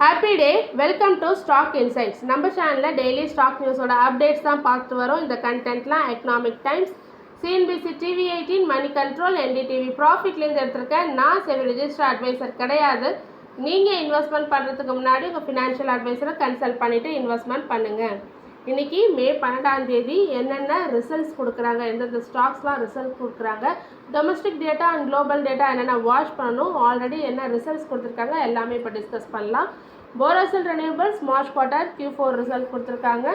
Happy day. Welcome to stock insights. நம்ம சேனலில் daily stock நியூஸோட updates தான் பார்த்து வரோம். இந்த கண்டென்ட்லாம் Economic Times, CNBC, TV18, Moneycontrol, NDTV ப்ராஃபிட்லேருந்து எடுத்திருக்கேன். நான் செவி ரிஜிஸ்டர் அட்வைசர் கிடையாது. நீங்கள் இன்வெஸ்ட்மெண்ட் பண்ணுறதுக்கு முன்னாடி உங்கள் ஃபினான்ஷியல் அட்வைசரை கன்சல்ட் பண்ணிவிட்டு இன்வெஸ்ட்மெண்ட் பண்ணுங்கள். இன்றைக்கி மே 12 என்னென்ன ரிசல்ட்ஸ் கொடுக்குறாங்க, எந்தெந்த ஸ்டாக்ஸ்லாம் ரிசல்ட் கொடுக்குறாங்க, domestic data and global data என்னென்ன வாட்ச் பண்ணணும், ஆல்ரெடி என்ன ரிசல்ட்ஸ் கொடுத்துருக்காங்க எல்லாமே இப்போ டிஸ்கஸ் பண்ணலாம். Borosil renewables March quarter Q4 result கொடுத்துருக்காங்க.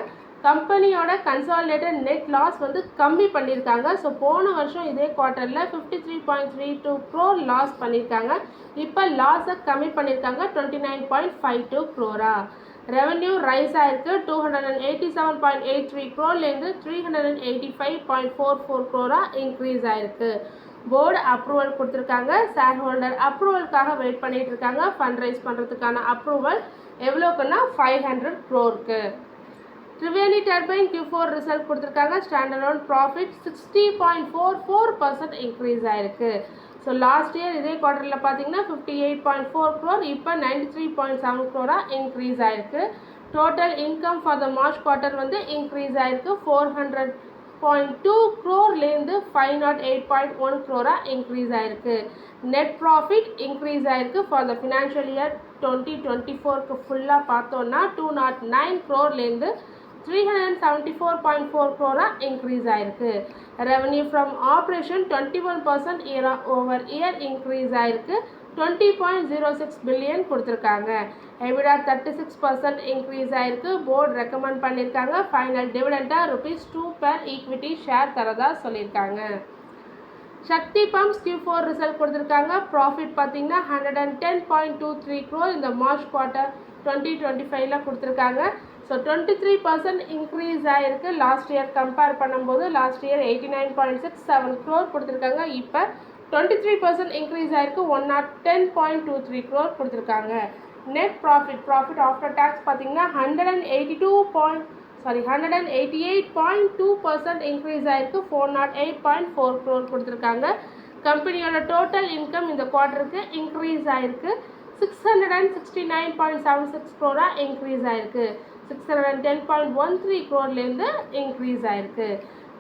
கம்பெனியோட கன்சாலிடேட்டட் நெட் லாஸ் வந்து கம்மி பண்ணியிருக்காங்க. ஸோ போன வருஷம் இதே குவார்ட்டரில் 53.32 crore லாஸ் பண்ணியிருக்காங்க. இப்போ லாஸை கம்மி பண்ணியிருக்காங்க 29.52 crore. ரெவன்யூ ரைஸ் ஆயிருக்கு 287.83 crore-லேருந்து 385.44 crore இன்க்ரீஸ் ஆயிருக்கு. போர்டு அப்ரூவல் கொடுத்துருக்காங்க. ஷேர் ஹோல்டர் அப்ரூவலுக்காக வெயிட் பண்ணிட்டு இருக்காங்க. ஃபண்ட் ரைஸ் பண்ணுறதுக்கான அப்ரூவல் எவ்வளோக்குன்னா 500 crore. Triveni turbine Q4 result கொடுத்துருக்காங்க. ஸ்டாண்டர்ட் ப்ராஃபிட் 60.44% இன்க்ரீஸ் ஆயிருக்கு. ஸோ லாஸ்ட் இயர் இதே குவார்ட்டரில் பார்த்தீங்கன்னா 58.4 crore, இப்போ 93.7 crore இன்க்ரீஸ் ஆயிருக்கு. Total income for the March quarter வந்து இன்க்ரீஸ் ஆயிருக்கு 400.2 crore-லேருந்து 508.1 crore இன்க்ரீஸ் ஆயிருக்கு. நெட் ப்ராஃபிட் இன்க்ரீஸ் ஆயிருக்கு ஃபார் த ஃபினான்ஷியல் இயர் 2024க்கு ஃபுல்லாக பார்த்தோன்னா 209 crore-லேருந்து 374.4 crore இன்க்ரீஸ் ஆயிருக்கு. Revenue from operation 21% year-over-year increase ஆயிருக்கு. 20.06 billion கொடுத்துருக்காங்க. EBITDA 36% இன்க்ரீஸ் ஆயிருக்கு. போர்டு ரெக்கமெண்ட் பண்ணியிருக்காங்க. ஃபைனல் டிவிடெண்டாக ₹2 per ஈக்விட்டி ஷேர் தரதா சொல்லியிருக்காங்க. சக்தி பம்ப்ஸ் Q4 ரிசல்ட் கொடுத்துருக்காங்க. ப்ராஃபிட் பார்த்தீங்கன்னா 110.23 crore இந்த மார்ச் குவார்ட்டர் 2025 கொடுத்துருக்காங்க. ஸோ 23% இன்க்ரீஸ் ஆகிருக்கு. லாஸ்ட் இயர் கம்பேர் பண்ணும்போது லாஸ்ட் இயர் 89.67 crore கொடுத்துருக்காங்க. இப்போ 23% இன்க்ரீஸ் ஆகிருக்கு. 110.23 crore கொடுத்துருக்காங்க. நெட் ப்ராஃபிட் ஆஃப்டர் டேக்ஸ் பார்த்தீங்கன்னா 188.2% இன்க்ரீஸ் ஆகிருக்கு. 408.4 crore கொடுத்துருக்காங்க. கம்பெனியோட டோட்டல் இன்கம் இந்த குவார்ட்டருக்கு இன்க்ரீஸ் ஆகிருக்கு 669.76 crore இன்க்ரீஸ் ஆகிருக்கு. 610.13 crore-லேருந்து இன்க்ரீஸ் ஆகிருக்கு.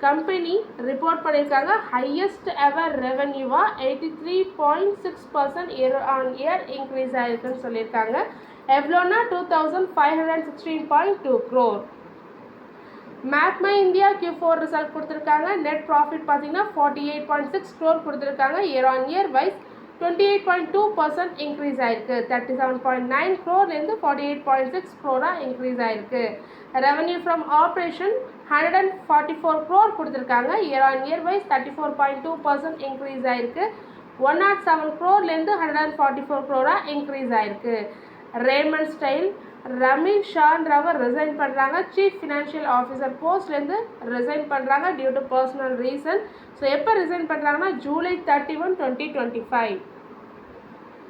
கம்பெனி ரிப்போர்ட் பண்ணியிருக்காங்க ஹையஸ்ட் எவர் ரெவன்யூவாக 83.6% year-on-year இன்க்ரீஸ் ஆகிருக்குன்னு சொல்லியிருக்காங்க. எவ்வளோன்னா 2516.2 crore. Magma India Q4 result கொடுத்துருக்காங்க. நெட் ப்ராஃபிட் பார்த்தீங்கன்னா 48.6 crore கொடுத்துருக்காங்க. இயர்-on-year வைஸ் 28.2% இன்க்ரீஸ் ஆயிருக்கு. 37.9 crore-லேருந்து 48.6 crore இன்க்ரீஸ் ஆயிருக்கு. ரெவன்யூ ஃப்ரம் ஆப்ரேஷன் 144 crore கொடுத்துருக்காங்க. இயர்-on-year வைஸ் 34.2% இன்க்ரீஸ் ஆயிருக்கு. 107 crore-லேருந்து 144 crore இன்க்ரீஸ் ஆயிருக்கு. ரேமண்ட் ஸ்டைல் ரமீஷ் ஷான்றவ ரிசைன் பண்ணுறாங்க. சீஃப் ஃபினான்ஷியல் ஆஃபீஸர் போஸ்ட்லேருந்து ரிசைன் பண்ணுறாங்க due to personal reason. So எப்போ ரிசைன் பண்ணுறாங்கன்னா July 31, 2025.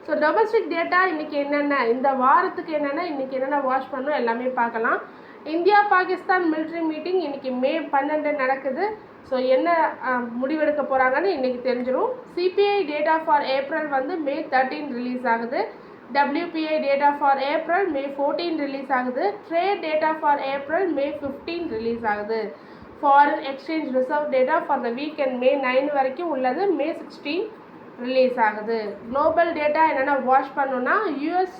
ஸோ டொமஸ்டிக் டேட்டா இன்றைக்கி என்னென்ன, இந்த வாரத்துக்கு என்னென்ன, இன்றைக்கி என்னென்ன வாட்ச் பண்ணணும் எல்லாமே பார்க்கலாம். இந்தியா பாகிஸ்தான் மிலிட்ரி மீட்டிங் இன்றைக்கி May 12 நடக்குது. ஸோ என்ன முடிவெடுக்க போகிறாங்கன்னு இன்றைக்கி தெரிஞ்சிடும். CPI டேட்டா ஃபார் ஏப்ரல் வந்து May 13 ரிலீஸ் ஆகுது. WPI data for April May 14 release ஆகுது. Trade data for April May 15 release ஆகுது. Foreign exchange reserve data for the weekend May 9 வரைக்கும் உள்ளது. May 16 ரிலீஸ் ஆகுது. குளோபல் டேட்டா என்னென்ன வாட்ச் பண்ணணும்னா US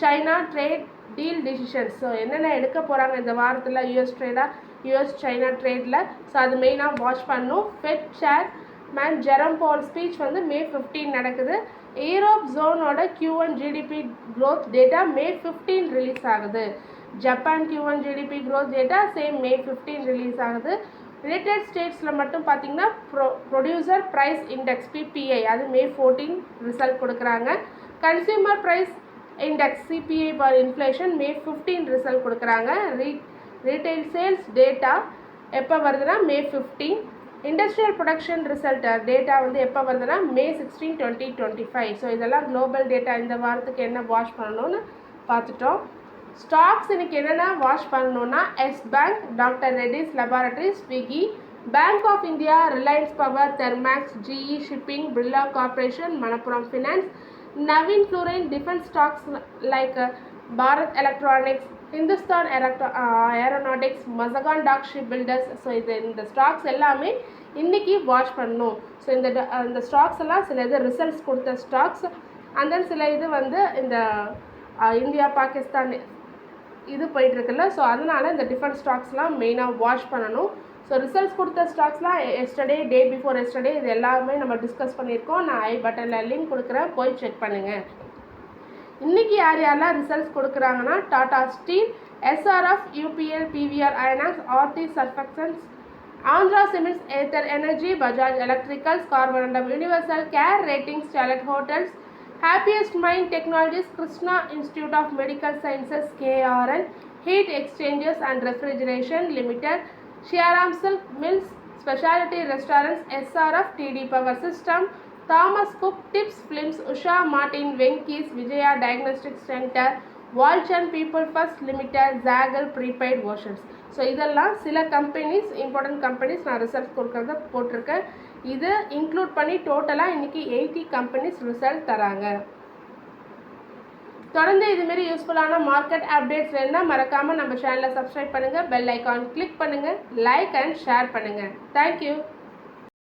China trade deal decisions. So என்னென்ன எடுக்க போகிறாங்க இந்த வாரத்தில் US சைனா ட்ரேடில், ஸோ அது மெயினாக வாட்ச் பண்ணணும். Fed chairman Jerome Powell speech வந்து May 15 நடக்குது. யூரோப் ஜோனோட Q1 GDP growth data May 15 release ஆகுது. Japan Q1 GDP growth data same May 15 release ஆகுது. யுனைடெட் ஸ்டேட்ஸில் மட்டும் பார்த்தீங்கன்னா ப்ரொடியூசர் ப்ரைஸ் இண்டெக்ஸ் PPI அது May 14 ரிசல்ட் கொடுக்குறாங்க. Consumer price index CPI for inflation May 15 result கொடுக்குறாங்க. ரீட்டைல் சேல்ஸ் டேட்டா எப்போ வருதுன்னா May 15. Industrial production result data வந்து எப்போ வருதுன்னா May 16, 2025. ஸோ இதெல்லாம் குளோபல் டேட்டா இந்த வாரத்துக்கு என்ன வாட்ச் பண்ணணும்னு பார்த்துட்டோம். ஸ்டாக்ஸ் இன்றைக்கி என்னென்ன வாட்ச் பண்ணணுன்னா Yes Bank, doctor Reddy's laboratories, Swiggy, Bank of India, Reliance power, Thermax, GE shipping, Birla corporation, Manappuram finance, Navin fluorine, defence stocks like Bharat electronics, Hindustan aeronautics, Mazagon dock shipbuilders. So இந்த ஸ்டாக்ஸ் எல்லாமே இன்றைக்கி வாட்ச் பண்ணணும். ஸோ இந்த ஸ்டாக்ஸ் எல்லாம் சில இது ரிசல்ட்ஸ் கொடுத்த ஸ்டாக்ஸ், அண்ட் தென் சில இது வந்து இந்த இந்தியா பாகிஸ்தான் இது போயிட்டுருக்குல்ல. ஸோ அதனால் இந்த டிஃபரெண்ட் ஸ்டாக்ஸ்லாம் மெயினாக வாட்ச் பண்ணணும். ஸோ ரிசல்ட்ஸ் கொடுத்த ஸ்டாக்ஸ்லாம் எஸ்டர்டே, டே பிஃபோர் எஸ்டர்டே இது எல்லாமே நம்ம டிஸ்கஸ் பண்ணியிருக்கோம். நான் ஐ பட்டனில் லிங்க் கொடுக்குறேன், போய் செக் பண்ணுங்கள். இன்றைக்கி யாரெல்லாம் ரிசல்ட்ஸ் கொடுக்குறாங்கன்னா Tata steel, SRF, UPL, PVR INOX, Aarti surfactants, Andhra cements, Ather energy, Bajaj electricals, Carborundum Universal, care ratings, chalet hotels, happiest mind technologies, Krishna institute of medical sciences, KRN, heat exchangers and refrigeration limited, Siyaram silk mills, speciality restaurants, SRF, TD power system, Thomas Cook, Tips films, Usha Martin, Venky's, Vijaya diagnostic centre, வால்சன் people first limited, Zaggle prepaid வாஷர்ஸ். So இதெல்லாம் சில companies, important companies நான் result கொடுக்குறத போட்டிருக்கேன். இது include பண்ணி டோட்டலாக இன்றைக்கி 80 கம்பெனிஸ் ரிசல்ட் தராங்க. தொடர்ந்து இதுமாரி யூஸ்ஃபுல்லான மார்க்கெட் அப்டேட்ஸ் வேணுன்னா மறக்காமல் நம்ம சேனலை சப்ஸ்கிரைப் பண்ணுங்கள், பெல் ஐக்கான் கிளிக் பண்ணுங்கள், லைக் அண்ட் ஷேர் பண்ணுங்கள். தேங்க்யூ.